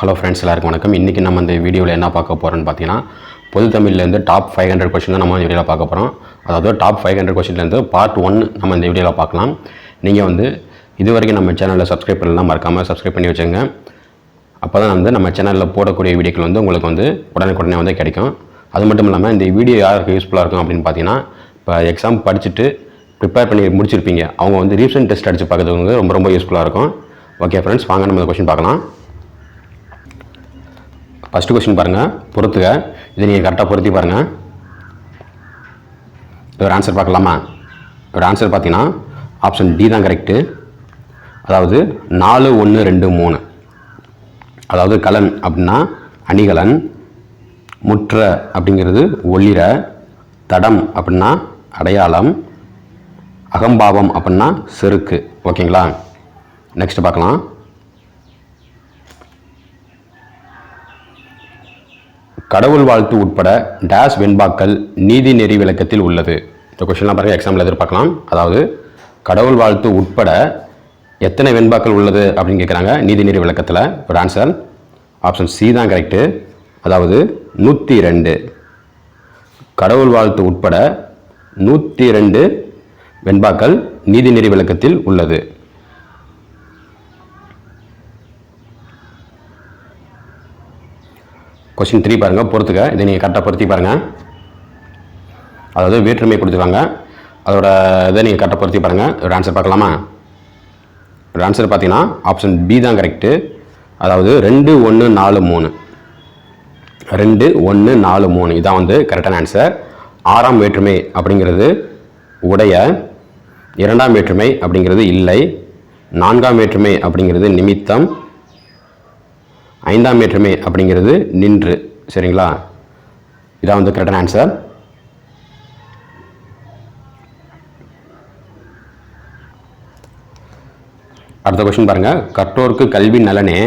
Hello friends, எல்லாருக்கும் வணக்கம். இன்றைக்கி நம்ம இந்த வீடியோவில் என்ன பார்க்க போகிறோன்னு பார்த்தீங்கன்னா, பொது தமிழ்லேருந்து டாப் 500 கொஸ்டின் தான் நம்ம இந்த வீடியோவில் பார்க்க போகிறோம். அதாவது டாப் 500 கொஸ்டின்லேருந்து பார்ட் 1 நம்ம இந்த வீடியோவில் பார்க்கலாம். நீங்கள் இது வரைக்கும் நம்ம சேனலில் சப்ஸ்கிரைப் பண்ணலாம், மறக்காமல் சப்ஸ்கிரைப் பண்ணி வச்சுங்க. அப்போ தான் நம்ம சேனலில் போடக்கூடிய வீடியோக்கள் உங்களுக்கு உடனே கிடைக்கும். அது மட்டும் இல்லாமல் இந்த வீடியோ யாருக்கு யூஸ்ஃபுல்லாக இருக்கும் அப்படின்னு பார்த்தீங்கன்னா, இப்போ எக்ஸாம் படிச்சுட்டு ப்ரிப்பேர் பண்ணி முடிச்சிருப்பீங்க, அவங்க ரீசன்ட் டெஸ்ட் அடித்து பார்க்கறதுக்கு ரொம்ப யூஸ்ஃபுல்லாக இருக்கும். ஓகே ஃப்ரெண்ட்ஸ், வாங்க நம்ம இந்த கொஸ்டின் பார்க்கலாம். ஃபஸ்ட்டு கொஸ்டின் பாருங்கள், பொறுத்துக்க. இதை நீங்கள் கரெக்டாக பொருத்தி பாருங்கள். ஒரு ஆன்சர் பார்க்கலாமா? ஒரு ஆன்சர் பார்த்தீங்கன்னா ஆப்ஷன் டி தான் கரெக்டு. அதாவது 4 1 2 3. அதாவது கலன் அப்படின்னா அணிகலன், முற்ற அப்படிங்கிறது ஒளிர, தடம் அப்படின்னா அடையாளம், அகம்பாவம் அப்படின்னா செருக்கு. ஓகேங்களா? நெக்ஸ்ட் பார்க்கலாம். கடவுள் வாழ்த்து உட்பட டேஷ் வெண்பாக்கள் நீதி நெறி விளக்கத்தில் உள்ளது. இந்த கொஸ்டின்லாம் பாருங்கள், எக்ஸாம்பிள் எதிர்பார்க்கலாம். அதாவது கடவுள் வாழ்த்து உட்பட எத்தனை வெண்பாக்கள் உள்ளது அப்படின்னு கேட்குறாங்க நீதி நெறி விளக்கத்தில். ஒரு ஆன்சர் ஆப்ஷன் சி தான் கரெக்டு. அதாவது 102. கடவுள் வாழ்த்து உட்பட 102 வெண்பாக்கள் நீதி நெறி விளக்கத்தில் உள்ளது. கொஸ்டின் 3 பாருங்கள், பொறுத்துக்க. இதை நீங்கள் கரெக்டாக பொருத்தி பாருங்கள். அதாவது வேற்றுமை கொடுத்துருக்காங்க, அதோட இதை நீங்கள் கரெக்டாக பொருத்தி பாருங்கள். ஒரு ஆன்சர் பார்க்கலாமா? ஒரு ஆன்சர் பார்த்தீங்கன்னா ஆப்ஷன் பி தான் கரெக்டு. அதாவது 2 1 4 3. 2 1 4 3 இதான் கரெக்டான ஆன்சர். 6ஆம் வேற்றுமை அப்படிங்கிறது உடைய, 2ஆம் வேற்றுமை அப்படிங்கிறது இல்லை, 4ஆம் வேற்றுமை அப்படிங்கிறது நிமித்தம், 5ஆம் வேற்றுமை அப்படிங்கிறது நின்று. சரிங்களா? இதான் கரெக்டான ஆன்சர். அடுத்த கொஸ்டின் பாருங்கள். கற்றோருக்கு கல்வி நலனே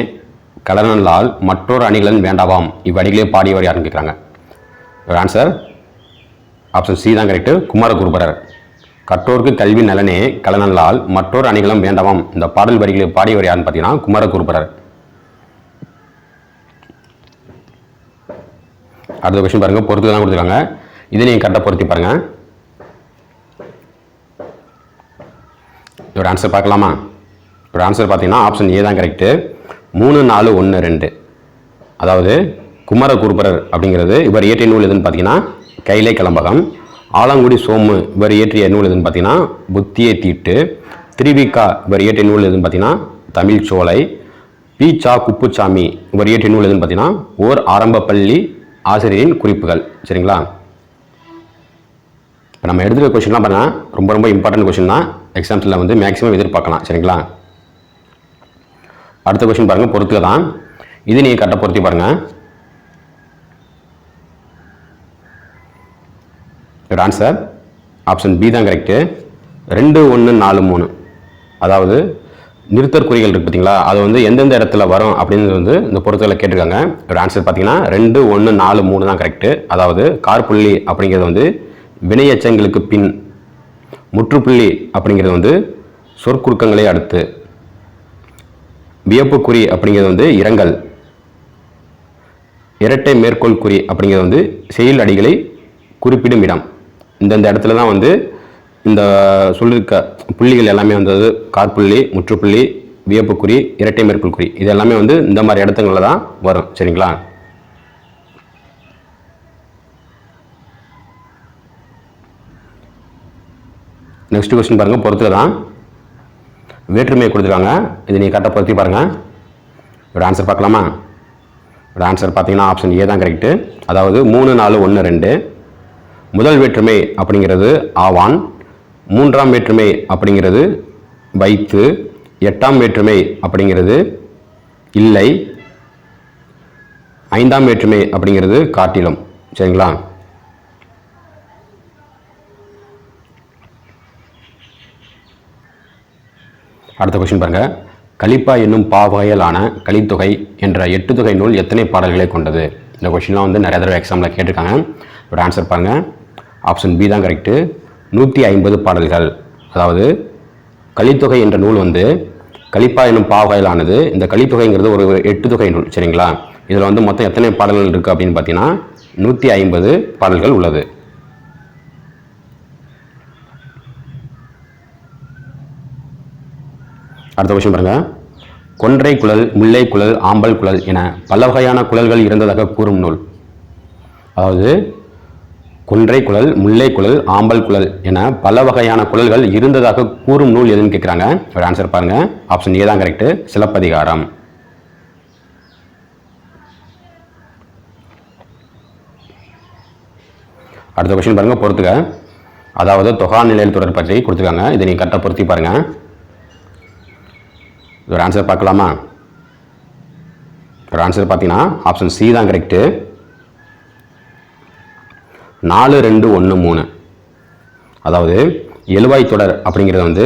கலனல்லால் மற்றொரு அணிகலன் வேண்டாவாம், இவ்வடிகளே பாடியவர் யாருன்னு கேட்குறாங்க. ஒரு ஆன்சர் ஆப்ஷன் சி தான் கரெக்டு. குமரகுருபரர். கற்றோருக்கு கல்வி நலனே கலனல்லால் மற்றொரு அணிகலம் வேண்டாவாம், இந்த பாடல் வரிகளை பாடியவர் யாருன்னு பார்த்தீங்கன்னா குமரகுருபரர். அடுத்த கொஸ்டின் பாருங்கள், பொறுத்து தான் கொடுத்துருக்காங்க. இதை நீங்கள் கரெக்டாக பொருத்தி பாருங்கள். ஒரு ஆன்சர் பார்க்கலாமா? ஒரு ஆன்சர் பார்த்தீங்கன்னா ஆப்ஷன் ஏ தான் கரெக்டு. 3 4 1 2. அதாவது குமரகுருபரர் அப்படிங்கிறது இவர் இயற்றிய நூல் எதுன்னு பார்த்தீங்கன்னா கைலை கலம்பகம். ஆலங்குடி சோமு இவர் இயற்றிய நூல் எதுன்னு பார்த்தீங்கன்னா புத்தியை தீட்டு. திரிவிகா இவர் இயற்றிய நூல் எதுன்னு பார்த்தீங்கன்னா தமிழ் சோலை. பி சா குப்புசாமி இவர் இயற்றிய நூல் எதுன்னு பார்த்தீங்கன்னா ஓர் ஆரம்ப பள்ளி ஆசிரியரின் குறிப்புகள். சரிங்களா? இப்போ நம்ம எடுத்துகிற கொஸ்டின்லாம் பண்ணால் ரொம்ப இம்பார்ட்டன்ட் கொஸ்டின் தான். எக்ஸாம்ஸில் மேக்ஸிமம் எதிர்பார்க்கலாம். சரிங்களா? அடுத்த கொஸ்டின் பாருங்கள், பொறுத்துக்க தான். இது நீங்கள் கரெக்டாக பொருத்தி பாருங்கள். ஒரு ஆன்சர் ஆப்ஷன் பி தான் கரெக்டு. 2 1 4 3. அதாவது நிறுத்தற் குறிகள் இருக்குது பார்த்தீங்களா, அது எந்தெந்த இடத்துல வரும் அப்படின்னு இந்த பொறுத்தவரை கேட்டிருக்காங்க. ஒரு ஆன்சர் பார்த்தீங்கன்னா 2 1 4 3 தான் கரெக்டு. அதாவது கார்புள்ளி அப்படிங்கிறது வினையச்சங்களுக்கு பின், முற்றுப்புள்ளி அப்படிங்கிறது சொற்குறுக்கங்களே அடுத்து, வியப்பு குறி அப்படிங்கிறது இரங்கல், இரட்டை மேற்கோள் குறி அப்படிங்கிறது செயல் அடிகளை குறிப்பிடும் இடம். இந்தந்த இடத்துல தான் இந்த சொல்லியிருக்க புள்ளிகள் எல்லாமே காற்புள்ளி, முற்றுப்புள்ளி, வியப்புக்குறி, இரட்டை மேற்கோள் குறி, இது எல்லாமே இந்த மாதிரி இடத்துங்களில் தான் வரும். சரிங்களா? நெக்ஸ்ட் கொஸ்டின் பாருங்கள், பொறுத்துல தான். வேற்றுமையை கொடுத்துருக்காங்க, இது நீங்கள் கரெக்டாக பொருத்தி பாருங்கள். ஒரு ஆன்சர் பார்க்கலாமா? ஒரு ஆன்சர் பார்த்தீங்கன்னா ஆப்ஷன் ஏ தான் கரெக்டு. அதாவது 3 4 1 2. முதல் வேற்றுமை அப்படிங்கிறது ஆவான், 3ஆம் வேற்றுமை அப்படிங்கிறது வைத்து, 8ஆம் வேற்றுமை அப்படிங்கிறது இல்லை, 5ஆம் வேற்றுமை அப்படிங்கிறது காட்டிலும். சரிங்களா? அடுத்த கொஸ்டின் பாருங்க. கலிப்பா என்னும் பாவகையிலான கலித்தொகை என்ற 8 தொகை நூல் எத்தனை பாடல்களை கொண்டது? இந்த கொஸ்டின்லாம் நிறைய தடவை எக்ஸாமில் கேட்டிருக்காங்க. ஒரு ஆன்சர் பாருங்கள். ஆப்ஷன் பி தான் கரெக்டு. 150 பாடல்கள். அதாவது கலித்தொகை என்ற நூல் கலிப்பா என்னும் பாவகையிலானது. இந்த கலித்தொகைங்கிறது ஒரு 8 தொகை நூல். சரிங்களா? இதில் வந்து மொத்தம் எத்தனை பாடல்கள் இருக்குது அப்படின்னு பார்த்தீங்கன்னா 150 பாடல்கள் உள்ளது. அடுத்த கொஸ்டின் பாருங்க. கொன்றை குழல், முல்லை குழல், ஆம்பல் குழல் என பல வகையான குழல்கள் இருந்ததாக கூறும் நூல். அதாவது கொன்றை குழல், முல்லை குழல், ஆம்பல் குழல் என பல வகையான குழல்கள் இருந்ததாக கூறும் நூல் எதுன்னு கேட்குறாங்க. ஒரு ஆன்சர் பாருங்க. ஆப்ஷன் ஏ தான் கரெக்ட், சிலப்பதிகாரம். அடுத்த கொஸ்டின் பாருங்க, பொறுத்துக்க. அதாவது தொகா நிலையில் தொடர் பற்றி கொடுத்துருக்காங்க. இதை நீங்கள் கரெக்டாக பொருத்தி பாருங்க. ஒரு ஆன்சர் பார்க்கலாமா? ஒரு ஆன்சர் பார்த்தீங்கன்னா ஆப்ஷன் சி தான் கரெக்டு. 4, 2, 1, 3. அதாவது எழுவாய் தொடர் அப்படிங்கிறது வந்து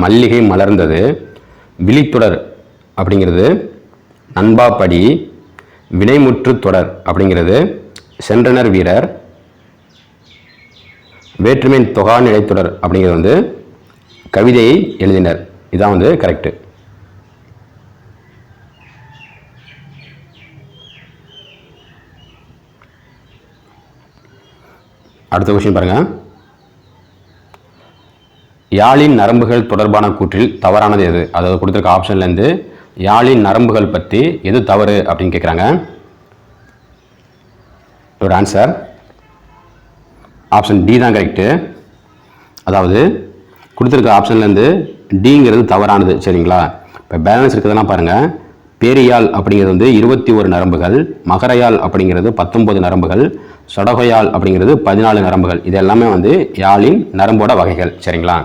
மல்லிகை மலர்ந்தது, விழித்தொடர் அப்படிங்கிறது நண்பாப்படி, வினைமுற்று தொடர் அப்படிங்கிறது சென்றனர் வீரர், வேற்றுமை தொகா நிலைத்தொடர் அப்படிங்கிறது வந்து கவிதையை எழுதினர். இதான் வந்து கரெக்டு. அடுத்த கொஸ்டின் பாருங்க. யாழின் நரம்புகள் தொடர்பான கூற்றில் தவறானது எது? அதாவது கொடுத்துருக்க ஆப்ஷன்லேருந்து யாழின் நரம்புகள் பற்றி எது தவறு அப்படின்னு கேட்குறாங்க. ஒரு ஆன்சர் ஆப்ஷன் டி தான் கரெக்டு. அதாவது கொடுத்துருக்க ஆப்ஷன்லேருந்து டிங்கிறது தவறானது. சரிங்களா? இப்போ பேலன்ஸ் இருக்கிறதெல்லாம் பாருங்கள். பேரியாழ் அப்படிங்கிறது வந்து 21 நரம்புகள், மகரயாழ் அப்படிங்கிறது 19 நரம்புகள், சடகையாழ் அப்படிங்கிறது 14 நரம்புகள். இது எல்லாமே வந்து யாழின் நரம்போட வகைகள். சரிங்களா?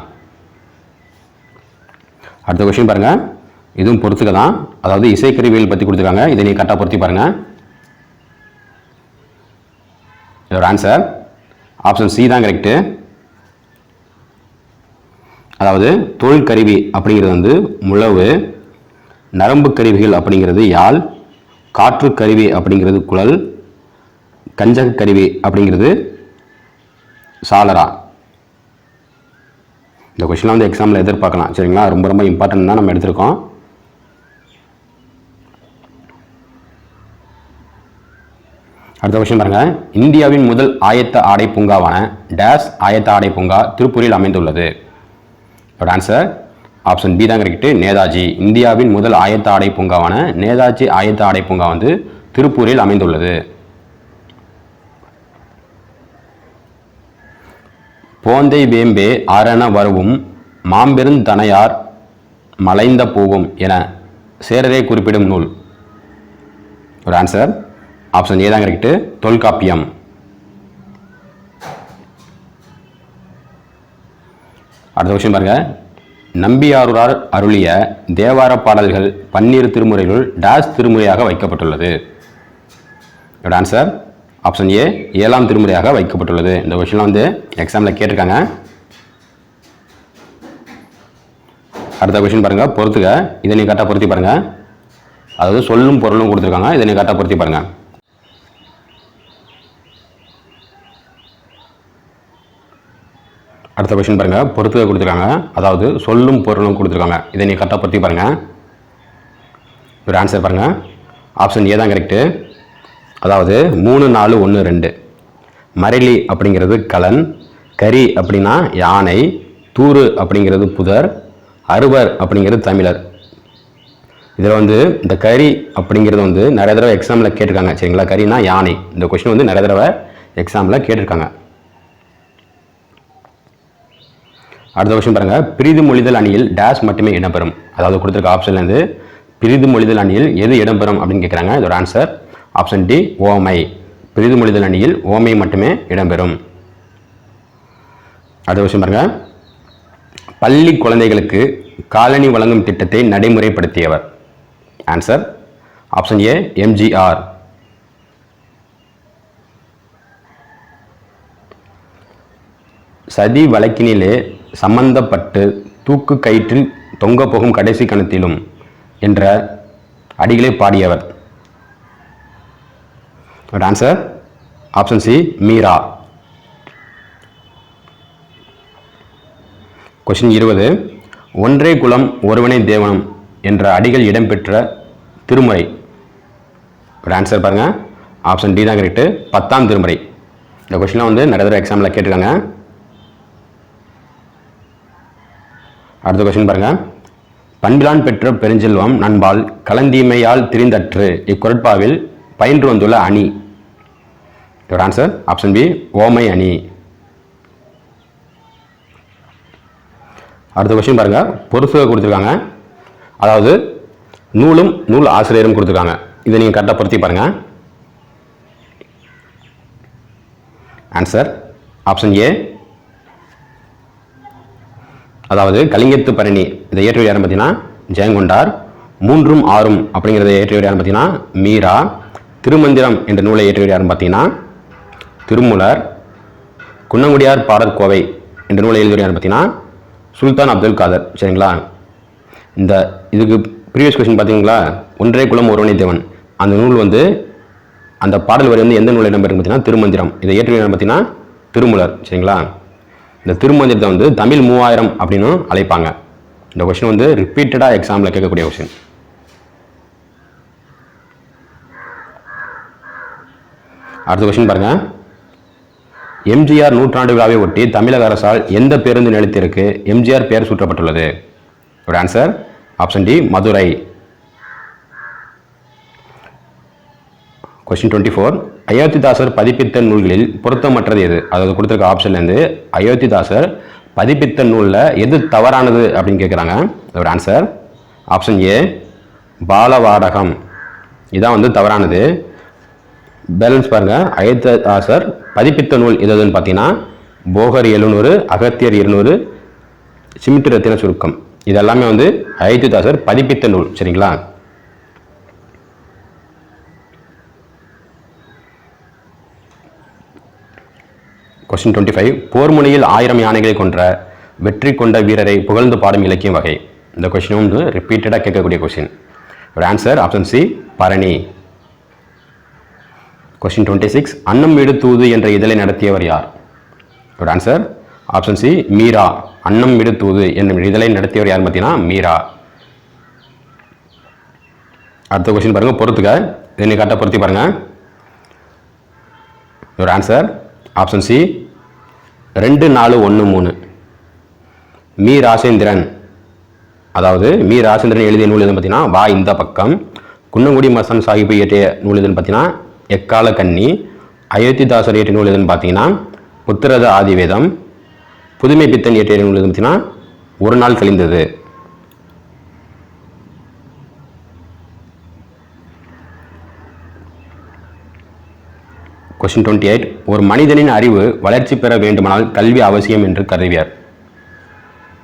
அடுத்த கொஸ்டின் பாருங்க. இதுவும் பொறுத்துக்க தான். அதாவது இசைக்கருவியல் பற்றி கொடுத்துருக்காங்க. இதை நீங்கள் கரெக்டாக பொருத்தி பாருங்க. ஒரு ஆன்சர் ஆப்ஷன் சி தான் கரெக்டு. அதாவது தோல் கருவி அப்படிங்கிறது வந்து முழவு, நரம்பு கருவிகள் அப்படிங்கிறது யாழ், காற்று கருவி அப்படிங்கிறது குழல், கஞ்சக கருவி அப்படிங்கிறது சாலரா. இந்த கொஸ்டின்லாம் வந்து எக்ஸாமில் எதிர்பார்க்கலாம். சரிங்களா? ரொம்ப ரொம்ப இம்பார்ட்டன்ட் தான் நம்ம எடுத்திருக்கோம். அடுத்த கொஸ்டின் பாருங்க. இந்தியாவின் முதல் ஆயத்த ஆடை பூங்காவான டேஸ் ஆயத்த ஆடை பூங்கா திருப்பூரில் அமைந்துள்ளது. ஒரு ஆன்சர் ஆப்ஷன் பி தான் கரெக்ட், நேதாஜி. இந்தியாவின் முதல் ஆயத்த ஆடை பூங்காவான நேதாஜி ஆயத்த ஆடை பூங்கா வந்து திருப்பூரில் அமைந்துள்ளது. போந்தை வேம்பே ஆரண வரவும் மாம்பெருந்தனையார் மலைந்த பூவும் என சேரரே குறிப்பிடும் நூல். ஒரு ஆன்சர் ஆப்ஷன் ஏ தான் கரெக்ட், தொல்காப்பியம். அடுத்த கொஸ்டின் பாருங்க. நம்பியாரூரார் அருளிய தேவார பாடல்கள் 12 திருமுறைகள் டேஸ் திருமுறையாக வைக்கப்பட்டுள்ளது. இதோட ஆன்சர் ஆப்ஷன் ஏ 7ஆம் திருமுறையாக வைக்கப்பட்டுள்ளது. இந்த கொஸ்டின் வந்து எக்ஸாமில் கேட்டிருக்காங்க. அடுத்த கொஸ்டின் பாருங்க, பொறுத்துக்க. இதை நீ கரெக்டாக பொருத்தி பாருங்க. அதாவது சொல்லும் பொருளும் கொடுத்துருக்காங்க. இதை நீ கரெக்டாக பொருத்தி பாருங்க. அடுத்த கொஸ்டின் பாருங்க, பொறுத்துக்க கொடுத்துருக்காங்க. அதாவது சொல்லும் பொருளும் கொடுத்துருக்காங்க. இதை நீ கரெக்டாக பொருத்தி பாருங்க. ஒரு ஆன்சர் பாருங்க. ஆப்ஷன் ஏ தான் கரெக்டு. அதாவது 3, 4, 1, 2. மரளி அப்படிங்கிறது கலன், கரி அப்படின்னா யானை, தூறு அப்படிங்கிறது புதர், அறுவர் அப்படிங்கிறது தமிழர். இதில் வந்து இந்த கரி அப்படிங்கிறது வந்து நிறைய தடவை எக்ஸாமில் கேட்டிருக்காங்க. சரிங்களா? கரினா யானை. இந்த கொஸ்டின் வந்து நிறைய தடவை எக்ஸாமில் கேட்டிருக்காங்க. அடுத்த கொஸ்டின் பாருங்க. பிரிது மொழிதல் அணியில் டேஷ் மட்டுமே இடம்பெறும். அதாவது கொடுத்துருக்க ஆப்ஷன்லேருந்து பிரிது மொழிதல் அணியில் எது இடம்பெறும் அப்படின்னு கேட்குறாங்க. இதோட ஆன்சர் ஆப்ஷன் டி ஓமை. பிரிது மொழிதல் அணியில் ஓமை மட்டுமே இடம்பெறும். அடுத்த கொஸ்டின் பாருங்க. பள்ளி குழந்தைகளுக்கு காலணி வழங்கும் திட்டத்தை நடைமுறைப்படுத்தியவர். Answer option A MGR. சதி வழக்கினிலே சம்பந்தப்பட்டு தூக்கு கயிற்றில் தொங்க போகும் கடைசி கணத்திலும் என்ற அடிகளை பாடியவர். Answer option C Meera. Question 20. ஒன்றே குலம் ஒருவனே தேவனம் என்ற அடிகள் இடம்பெற்ற திருமுறை. ஒரு ஆன்சர் பாருங்கள், ஆப்ஷன் டி தான் கரெக்டு, 10ஆம் திருமுறை. இந்த கொஸ்டின்லாம் வந்து நிறைய தடவை எக்ஸாமில் கேட்டிருக்காங்க. அடுத்த கொஸ்டின் பாருங்கள். பண்பிலான் பெற்ற பெருஞ்செல்வம் நண்பால் கலந்தீமையால் திரிந்தற்று இக்குறட்பாவில் பயின்று வந்துள்ள அணி. ஒரு ஆன்சர் ஆப்ஷன் பி, ஓமை அணி. அடுத்த கொஸ்டின் பாருங்க, பொறுத்துக கொடுத்துருக்காங்க. அதாவது நூலும் நூல் ஆசிரியரும் கொடுத்துருக்காங்க. இதை நீங்கள் கரெக்டாக பொருத்தி பாருங்க. ஆன்சர் ஆப்ஷன் ஏ. அதாவது கலிங்கத்து பரணி இதை இயற்றியவர் யாருன்னு பார்த்தீங்கன்னா ஜெயங்கொண்டார். 3ம் 6ம் அப்படிங்கிறத இயற்றியவர் யாருன்னு பார்த்தீங்கன்னா மீரா. திருமந்திரம் என்ற நூலை இயற்றியவர் யாருன்னு பார்த்தீங்கன்னா திருமூலர். குன்னங்குடியார் பாடற்கோவை என்ற நூலை எழுதியவர் யாருன்னு பார்த்தீங்கன்னா சுல்தான் அப்துல் காதர். சரிங்களா? இந்த இதுக்கு ப்ரீவியஸ் கொஸ்டின் பார்த்தீங்களா, ஒன்றே குலம் ஒருவனே தேவன், அந்த நூல் வந்து அந்த பாடல் வரி வந்து எந்த நூல் இடம்பெறும் பார்த்தீங்கன்னா திருமந்திரம். இதை இயற்றியவர் பார்த்தீங்கன்னா திருமூலர். சரிங்களா? இந்த திருமந்திரத்தை வந்து தமிழ் 3000 அப்படின்னு அழைப்பாங்க. இந்த கொஸ்டின் வந்து ரிப்பீட்டடாக எக்ஸாமில் கேட்கக்கூடிய கொஸ்டின். அடுத்த கொஸ்டின் பாருங்க. எம்ஜிஆர் நூற்றாண்டு விழாவை ஒட்டி தமிழக அரசால் எந்த பேருந்து நிலையத்திற்கு எம்ஜிஆர் பெயர் சூட்டப்பட்டுள்ளது? ஒரு answer option D, Madurai. Question 24. Ayothidasar பதிப்பித்த நூல்களில் பொருத்தமற்றது எது? அதாவது கொடுத்துருக்க ஆப்ஷன்லேருந்து அயோத்திதாசர் பதிப்பித்த நூலில் எது தவறானது அப்படின்னு கேட்குறாங்க. ஒரு ஆன்சர் ஆப்ஷன் ஏ, பாலவாடகம். இதான் வந்து தவறானது. பேலன்ஸ் பாருங்கள். அயோத்திதாசர் பதிப்பித்த நூல் எதுன்னு பார்த்தீங்கன்னா போகர் 700, அகத்தியர் 200, சிமிட்டு ரத்தின சுருக்கம். இதெல்லாமே வந்து அயோத்திதாசர் பதிப்பித்த நூல். சரிங்களா? கொஸ்டின் 25. போர் முனையில் 1000 யானைகளை கொன்ற வெற்றி கொண்ட வீரரை புகழ்ந்து பாடும் இலக்கியம் வகை. இந்த கொஸ்டின் வந்து ரிப்பீட்டடாக கேட்கக்கூடிய கொஸ்டின். ஒரு answer option C, Bharani. Question 26. அன்னம் வீடு தூது என்ற இதழை நடத்தியவர் யார்? ஒரு ஆன்சர் ஆப்ஷன் சி, மீரா. அன்னம் வீடு தூது என்ற இதழை நடத்தியவர் யாருன்னு பார்த்தீங்கன்னா மீரா. அடுத்த கொஸ்டின் பாருங்க, பொறுத்துக்க. இதை கரெக்டாக பொருத்தி பாருங்க. ஒரு ஆன்சர் ஆப்ஷன் சி, 2413. மீ ராசேந்திரன். அதாவது மீ ராசேந்திரன் எழுதிய நூல் எதுன்னு பார்த்தீங்கன்னா வா இந்த பக்கம். குன்னங்குடி மஸ்தான் சாஹிப் இயற்றிய நூல் எதுன்னு பார்த்தீங்கன்னா எக்கால கன்னி. அயோத்திதாசர் இயற்றிய நூல் எதுன்னு பார்த்தீங்கன்னா புத்திரத ஆதிவேதம். புதுமை பித்தன் இயற்றிய நூல் எதுன்னு பார்த்தீங்கன்னா ஒரு நாள் கழிந்தது. கொஸ்டின் 28. ஒரு மனிதனின் அறிவு வளர்ச்சி பெற வேண்டுமானால் கல்வி அவசியம் என்று கருவியார்.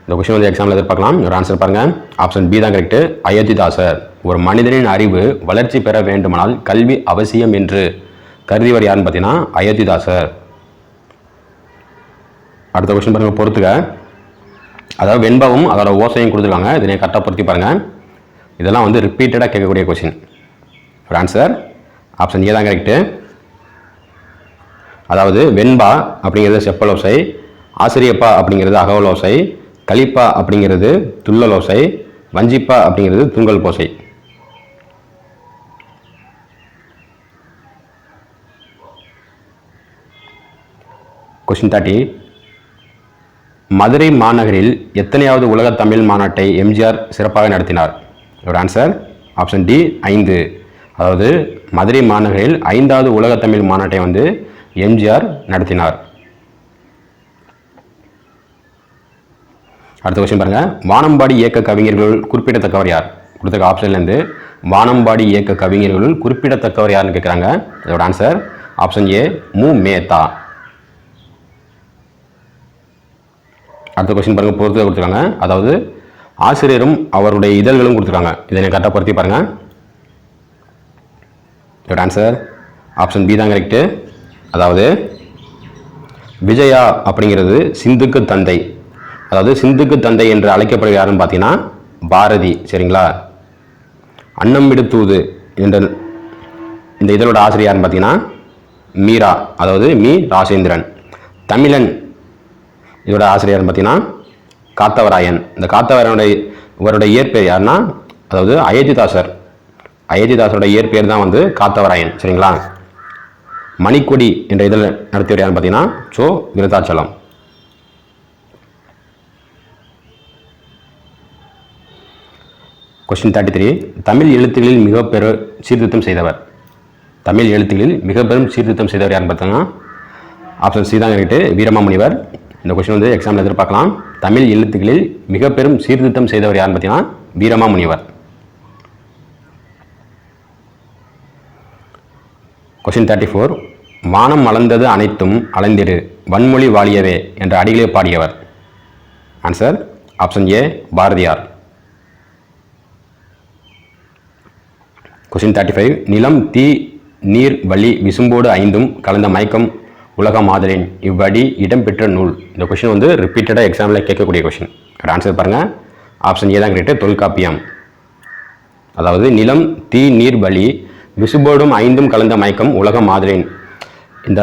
இந்த கொஸ்டின் வந்து எக்ஸாமில் எதிர்பார்க்கலாம். ஒரு ஆன்சர் பாருங்கள். ஆப்ஷன் பி தான் கரெக்டு, அயோத்திதாசர். ஒரு மனிதனின் அறிவு வளர்ச்சி பெற வேண்டுமானால் கல்வி அவசியம் என்று கருதியவர் யாருன்னு பார்த்தீங்கன்னா அயோத்திதாசர். அடுத்த கொஸ்டின் பாருங்கள், பொறுத்துக்க. அதாவது வெண்பாவும் அதோட ஓசையும் கொடுத்துருக்காங்க. இதனை கரெக்டாக பொருத்தி பாருங்கள். இதெல்லாம் வந்து ரிப்பீட்டடாக கேட்கக்கூடிய கொஸ்டின். ஒரு ஆன்சர் ஆப்ஷன் ஏ தான் கரெக்டு. அதாவது வெண்பா அப்படிங்கிறது செப்பலோசை, ஆசிரியப்பா அப்படிங்கிறது அகவலோசை, கலிப்பா அப்படிங்கிறது துள்ளலோசை, வஞ்சிப்பா அப்படிங்கிறது துங்கல் போசை. கொஸ்டின் 30. மதுரை மாநகரில் எத்தனையாவது உலக தமிழ் மாநாட்டை எம்ஜிஆர் சிறப்பாக நடத்தினார்? ஒரு ஆன்சர் ஆப்ஷன் டி, 5. அதாவது மதுரை மாநகரில் 5வது உலக தமிழ் மாநாட்டை வந்து எம்ஜிஆர் நடத்தினார். அடுத்த கொஸ்டின் பாருங்க. வானம்பாடி இயக்க கவிஞர்களுள் குறிப்பிடத்தக்கவர் யார்? கொடுத்த ஆப்ஷன்லேருந்து வானம்பாடி இயக்க கவிஞர்களுள் குறிப்பிடத்தக்கவர் யாருன்னு கேட்குறாங்க. இதோட ஆன்சர் ஆப்ஷன் ஏ, மு மேத்தா. அடுத்த கொஸ்டின் பாருங்க, பொறுத்து கொடுத்துருக்காங்க. அதாவது ஆசிரியரும் அவருடைய இதழ்களும் கொடுத்துருக்காங்க. இதனை கரெக்டாக பொருத்தி பாருங்க. இதோட ஆன்சர் ஆப்ஷன் பி தான் கரெக்டு. அதாவது விஜயா அப்படிங்கிறது சிந்துக்கு தந்தை. அதாவது சிந்துக்கு தந்தை என்று அழைக்கப்படுகிற யாருன்னு பார்த்தீங்கன்னா பாரதி. சரிங்களா? அன்னம் விடு தூது என்ற இந்த இதழோட ஆசிரியர் யாருன்னு பார்த்தீங்கன்னா மீரா. அதாவது மீ ராசேந்திரன். தமிழன் இதோட ஆசிரியர்னு பார்த்தீங்கன்னா காத்தவராயன். இந்த காத்தவராயனுடைய இவருடைய இயற்பெயர் யாருன்னா அதாவது அயோத்திதாசரோட இயற்பெயர் தான் வந்து காத்தவராயன். சரிங்களா? மணிக்கொடி என்ற இதில் நடத்தியவர் யாருன்னு பார்த்தீங்கன்னா சோ விருத்தாச்சலம். கொஸ்டின் 33, தமிழ் எழுத்துக்களில் மிக பெரும் சீர்திருத்தம் செய்தவர். தமிழ் எழுத்துக்களில் மிக பெரும் சீர்திருத்தம் செய்தவர் யாருன்னு பார்த்தீங்கன்னா ஆப்ஷன் சி தான் கரெக்ட், வீரமாமுனிவர். இந்த கொஸ்டின் வந்து எக்ஸாமில் எதிர்பார்க்கலாம். தமிழ் எழுத்துக்களில் மிக பெரும் சீர்திருத்தம் செய்தவர் யாருன்னு பார்த்தீங்கன்னா வீரமாமுனிவர். கொஸ்டின் 34, வானம் மலர்ந்தது அனைத்தும் அளந்திடு வன்மொழி வாழியவே என்ற அடிகளை பாடியவர். ஆன்சர் ஆப்ஷன் ஏ பாரதியார். கொஸ்டின் 35, நிலம் தீ நீர் வழி விசும்போடு ஐந்தும் கலந்த மயக்கம் உலக மாதலின் இவ்வடி இடம்பெற்ற நூல். இந்த கொஸ்டின் வந்து ரிப்பீட்டடாக எக்ஸாமில் கேட்கக்கூடிய கொஸ்டின். ஆன்சர் பாருங்கள், ஆப்ஷன் ஏ தான் கரெக்ட், தொல்காப்பியம். அதாவது நிலம் தீ நீர் வழி விசுபோடும் ஐந்தும் கலந்த மயக்கம் உலக மாதலின். இந்த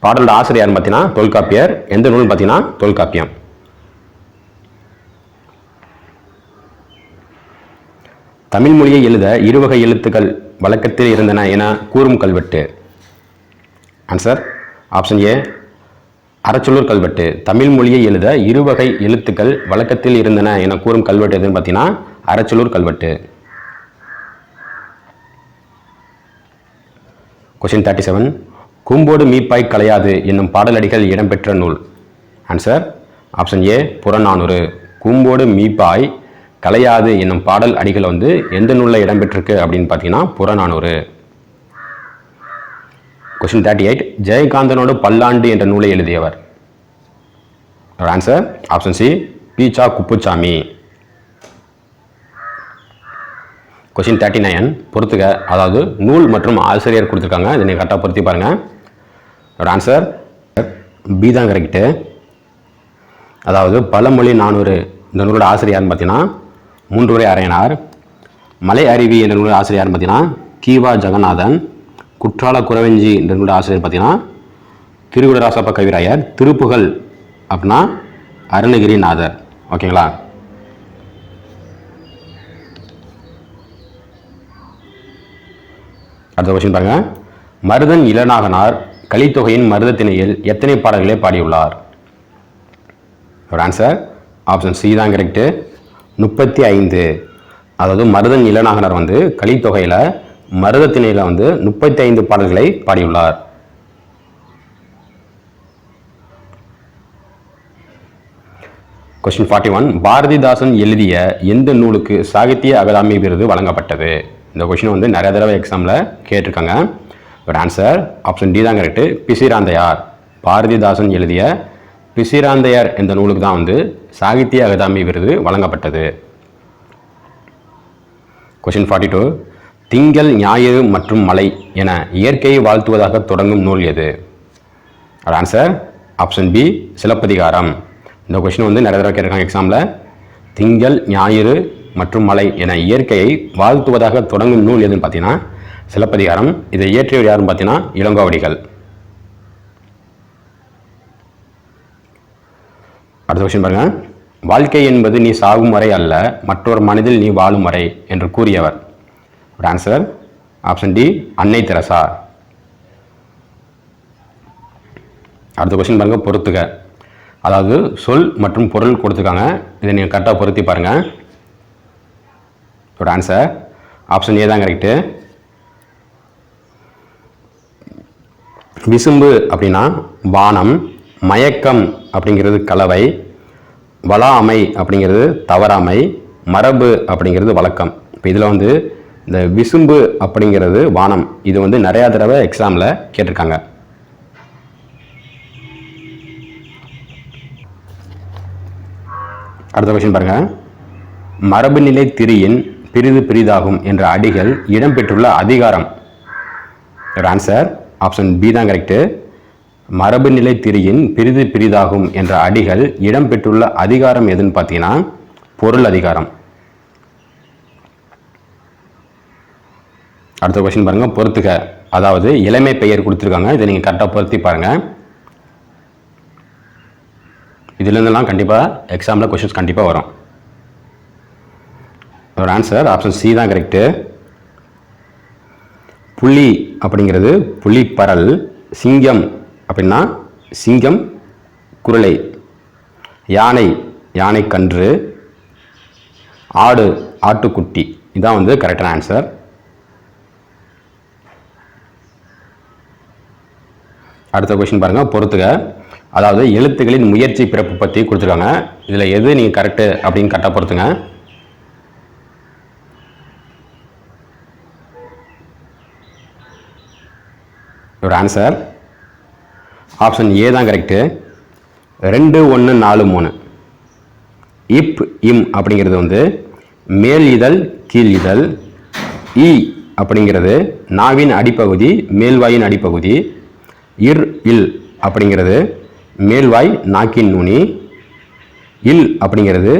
பாடலோட ஆசிரியர் பார்த்தீங்கன்னா தொல்காப்பியர். எந்த நூல் பார்த்தீங்கன்னா தொல்காப்பியம். தமிழ் மொழியை எழுத இருவகை எழுத்துக்கள் வழக்கத்தில் இருந்தன என கூறும் கல்வெட்டு. ஆன்சர் ஆப்ஷன் ஏ அறச்சொல்லூர் கல்வெட்டு. தமிழ் மொழியை எழுத இருவகை எழுத்துக்கள் வழக்கத்தில் இருந்தன என கூறும் கல்வெட்டு எதுன்னு பார்த்தீங்கன்னா அறச்சொல்லூர் கல்வெட்டு. கொஸ்டின் 37, கூம்போடு மீப்பாய் கலையாது என்னும் பாடலடிகள் இடம்பெற்ற நூல். Answer option A Purananuru. கூம்போடு மீப்பாய் கலையாது என்னும் பாடல் அடிகள் வந்து எந்த நூலில் இடம்பெற்றிருக்கு அப்படின்னு பார்த்தீங்கன்னா புறநானூறு. கொஸ்டின் 38, ஜெயகாந்தனோடு பல்லாண்டு என்ற நூலை எழுதியவர். ஆன்சர் ஆப்ஷன் சி பீச்சா குப்புசாமி. கொஸ்டின் 39, பொறுத்துக. அதாவது நூல் மற்றும் ஆசிரியர் கொடுத்துருக்காங்க, இதை நீங்கள் கரெக்டாக பொருத்தி பாருங்கள். ஆன்சர் பி தான் கரெக்டு. அதாவது பழமொழி 400 இந்த நூலோட ஆசிரியர்னு பார்த்தீங்கன்னா மூன்றுரை அரையனார். மலை அருவி என்ற நூலோட ஆசிரியர்னு பார்த்தீங்கன்னா கீவா ஜெகநாதன். குற்றால குறவஞ்சி என்ற நூலோட ஆசிரியர் பார்த்தீங்கன்னா திருவிடராசப்ப கவிராயர். திருப்புகழ் அப்படின்னா அருணகிரிநாதர். ஓகேங்களா? அடுத்த கொஸ்டின் பாருங்க. மருதன் இளநாகனார் கலித்தொகையின் மருதத்திணையில் எத்தனை பாடல்களை பாடியுள்ளார்? ஒரு ஆன்சர் ஆப்ஷன் சி தான் கரெக்டு, 35. அதாவது மருதன் இளநாகனார் வந்து கலித்தொகையில் மருதத்திணையில் வந்து 35 பாடல்களை பாடியுள்ளார். கொஸ்டின் 41, பாரதிதாசன் எழுதிய எந்த நூலுக்கு சாகித்ய அகாதமி விருது வழங்கப்பட்டது? இந்த கொஸ்டின் வந்து நிறைய தடவை எக்ஸாமில் கேட்டிருக்காங்க. ஒரு ஆன்சர் ஆப்ஷன் டி தான் கரெக்டு, பிசிராந்தையார். பாரதிதாசன் எழுதிய பிசிராந்தையார் என்ற நூலுக்கு தான் வந்து சாகித்ய அகாதமி விருது வழங்கப்பட்டது. கொஸ்டின் 42, திங்கள் ஞாயிறு மற்றும் மலை என இயற்கையை வாழ்த்துவதாக தொடங்கும் நூல் எது? ஒரு ஆன்சர் ஆப்ஷன் பி சிலப்பதிகாரம். இந்த கொஸ்டின் வந்து நிறைய தடவை கேட்டிருக்காங்க எக்ஸாமில். திங்கள் ஞாயிறு மற்றும் மலை என இயற்கையை வாழ்த்துவதாக தொடங்கும் நூல் எதுன்னு பார்த்தீங்கன்னா சிலப்பதிகாரம். இதை இயற்றியவர் யாருன்னு பார்த்தீங்கன்னா இளங்கோவடிகள். அடுத்த கொஸ்டின் பாருங்க. வாழ்க்கை என்பது நீ சாகும் வரை அல்ல, மற்றொரு மனதில் நீ வாழும் வரை என்று கூறியவர். ஒரு ஆன்சர் ஆப்ஷன் டி அன்னை தெரசா. அடுத்த கொஸ்டின் பாருங்க, பொறுத்துக. அதாவது சொல் மற்றும் பொருள் கொடுத்துருக்காங்க, இதை நீங்கள் கரெக்டாக பொருத்தி பாருங்கள். ஒரு ஆன்சர் ஆப்ஷன் ஏ தான் கரெக்டு. விசும்பு அப்படின்னா வானம், மயக்கம் அப்படிங்கிறது கலவை, வளாமை அப்படிங்கிறது தவறாமை, மரபு அப்படிங்கிறது வழக்கம். இப்போ இதில் வந்து இந்த விசும்பு அப்படிங்கிறது வானம், இது வந்து நிறையா தடவை எக்ஸாமில் கேட்டிருக்காங்க. அடுத்த கொஸ்டின் பாருங்க. மரபு நிலை திரியின் பிரிது பிரிதாகும் என்ற அடிகள் இடம்பெற்றுள்ள அதிகாரம். ஒரு ஆன்சர் ஆப்ஷன் பி தான் கரெக்டு. மரபு நிலை திரியின் பிரிது பிரிதாகும் என்ற அடிகள் இடம்பெற்றுள்ள அதிகாரம் எதுன்னு பார்த்தீங்கன்னா பொருள் அதிகாரம். அடுத்த கொஸ்டின் பாருங்க, பொறுத்துக. அதாவது இளமை பெயர் கொடுத்துருக்காங்க, இதை நீங்கள் கரெக்டாக பொருத்தி பாருங்க. இதுலேருந்துலாம் கண்டிப்பாக எக்ஸாமில் கொஸ்டின்ஸ் கண்டிப்பாக வரும். ஒரு ஆன்சர் ஆப்ஷன் சி தான் கரெக்டு. புலி அப்படிங்கிறது புலிப்பரல், சிங்கம் அப்படின்னா சிங்கம் குரலை, யானை யானைக்கன்று, ஆடு ஆட்டுக்குட்டி. இதான் வந்து கரெக்டான ஆன்சர். அடுத்த கொஸ்டின் பாருங்கள், பொறுத்துக. அதாவது எழுத்துக்களின் முயற்சி பிறப்பு பற்றி கொடுத்துருக்காங்க. இதில் எது நீங்கள் கரெக்டு அப்படின்னு கரெக்டாக பொறுத்துங்க. ஒரு ஆன்சர் ஆப்ஷன் ஏ தான் கரெக்டு. 2 1 4 3. இப் இம் அப்படிங்கிறது வந்து மேல் இதழ் கீழ் இதழ். இ அப்படிங்கிறது நாவின் அடிப்பகுதி மேல்வாயின் அடிப்பகுதி. இர் இல் அப்படிங்கிறது மேல்வாய் நாக்கின் நுனி. இல் அப்படிங்கிறது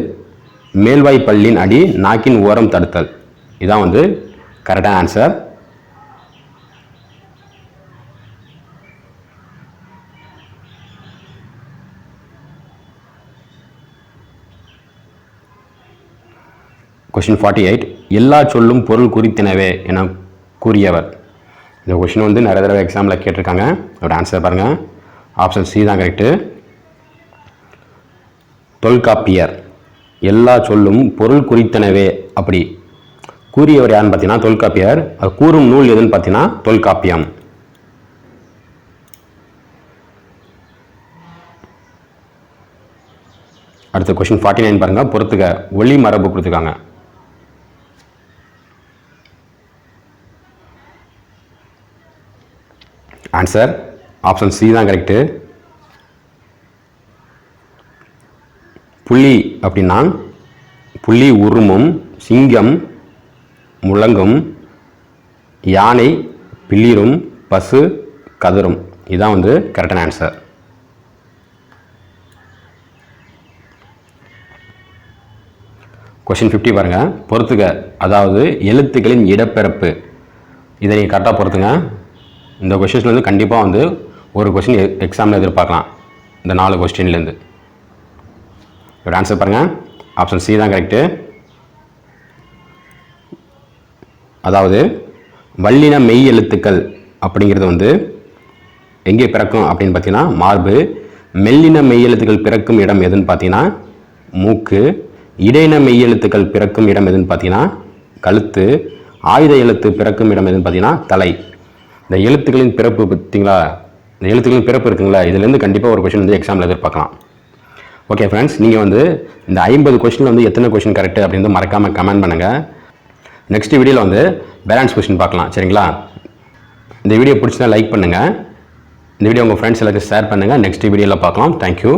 மேல்வாய் பல்லின் அடி நாக்கின் ஓரம் தடுத்தல். இதான் வந்து கரெக்டான ஆன்சர். கொஸ்டின் 48. எல்லா சொல்லும் பொருள் குறித்தினவே என கூறியவர். இந்த கொஸ்டின் வந்து நிறைய தடவை எக்ஸாமில் கேட்டிருக்காங்க. அதோட ஆன்சர் பாருங்கள். ஆப்ஷன் சி தான் கரெக்டு. தொல்காப்பியர். எல்லா சொல்லும் பொருள் குறித்தனவே அப்படி கூறியவர் யாருன்னு பார்த்தீங்கன்னா தொல்காப்பியர். அது கூறும் நூல் எதுன்னு பார்த்தீங்கன்னா தொல்காப்பியம். அடுத்த கொஸ்டின் 49 பாருங்கள், பொறுத்துக. ஒளி மரபு கொடுத்துருக்காங்க. ஆன்சர் ஆப்ஷன் சி தான் கரெக்டு. புலி அப்படின்னா புலி உருமும், சிங்கம் முழங்கும், யானை பிளிரும், பசு கதரும். இதுதான் வந்து கரெக்டான ஆன்சர். கொஸ்டின் 50 பாருங்கள், பொறுத்துக. அதாவது எழுத்துக்களின் இடப்பிறப்பு. இதை நீங்கள் கரெக்டாக பொறுத்துங்க. இந்த கொஸ்டின்ஸ்லேருந்து கண்டிப்பாக வந்து ஒரு கொஸ்டின் எக்ஸாமில் எதிர்பார்க்கலாம். இந்த 4 கொஸ்டின்லேருந்து ஒரு ஆன்சர் பாருங்கள். ஆப்ஷன் சி தான் கரெக்டு. அதாவது வல்லின மெய் எழுத்துக்கள் அப்படிங்கிறது வந்து எங்கே பிறக்கும் அப்படின்னு பார்த்தீங்கன்னா மார்பு. மெல்லின மெய் எழுத்துக்கள் பிறக்கும் இடம் எதுன்னு பார்த்தீங்கன்னா மூக்கு. இடையின மெய் எழுத்துக்கள் பிறக்கும் இடம் எதுன்னு பார்த்தீங்கன்னா கழுத்து. ஆயுத எழுத்து பிறக்கும் இடம் எதுன்னு பார்த்தீங்கன்னா தலை. இந்த எழுத்துக்களின் பிறப்பு பார்த்தீங்களா, இந்த எழுத்துக்களின் பிறப்பு இருக்குங்களா, இதுலேருந்து கண்டிப்பாக ஒரு கொஸ்டின் வந்து எக்ஸாமில் எதிர்பார்க்கலாம். ஓகே ஃப்ரெண்ட்ஸ், நீங்கள் வந்து இந்த 50 கொஸ்டின் வந்து எத்தனை கொஸ்டின் கரெக்டு அப்படின்னு மறக்காமல் கமெண்ட் பண்ணுங்கள். நெக்ஸ்ட் வீடியோவில் வந்து பேலன்ஸ் கொஸ்டின் பார்க்கலாம். சரிங்களா? இந்த வீடியோ பிடிச்சினா லைக் பண்ணுங்கள். இந்த வீடியோ உங்கள் ஃப்ரெண்ட்ஸ் எல்லாத்தையும் ஷேர் பண்ணுங்கள். நெக்ஸ்ட் வீடியோவில் பார்க்கலாம். தேங்க்யூ.